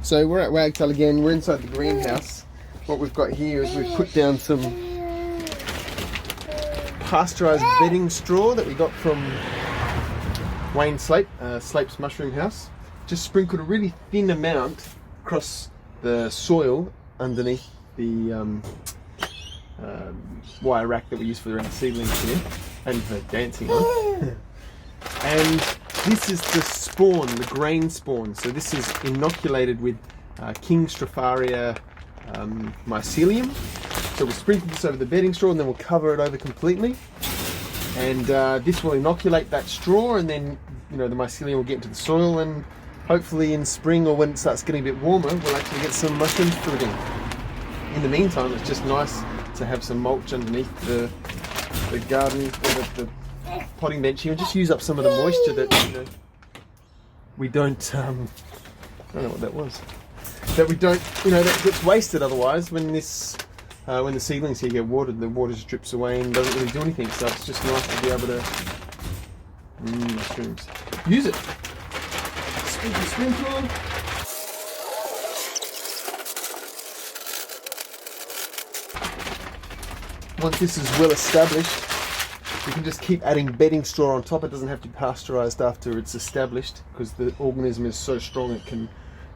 So we're at Wagtail again. We're inside the greenhouse. What we've got here is we've put down some pasteurised bedding straw that we got from Wayne Slape's mushroom house. Just sprinkled a really thin amount across the soil underneath the wire rack that we use for the seedlings here and for dancing on. And this is the spawn, the grain spawn. So this is inoculated with King Stropharia mycelium. So we'll sprinkle this over the bedding straw and then we'll cover it over completely. And this will inoculate that straw, and then the mycelium will get into the soil, and hopefully in spring or when it starts getting a bit warmer, we'll actually get some mushrooms fruiting. In the meantime, it's just nice to have some mulch underneath the garden, or the potting bench here, and just use up some of the moisture that we don't. I don't know what that was. That we don't, that gets wasted otherwise when when the seedlings here get watered. The water just drips away and doesn't really do anything. So it's just nice to be able to mushrooms. Use it. Sprinkle, sprinkle. Once this is well established, you can just keep adding bedding straw on top. It doesn't have to be pasteurised after it's established, because the organism is so strong it can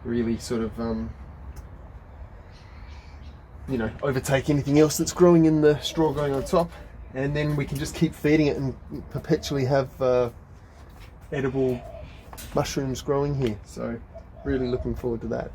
really sort of overtake anything else that's growing in the straw going on top. And then we can just keep feeding it and perpetually have edible mushrooms growing here. So really looking forward to that.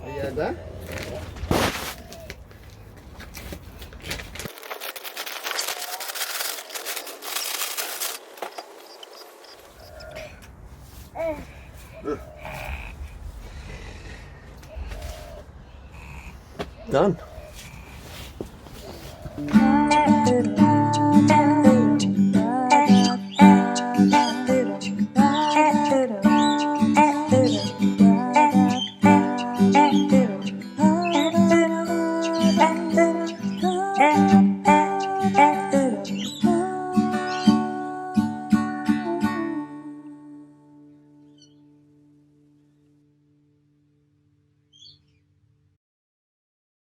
Ayada? Done.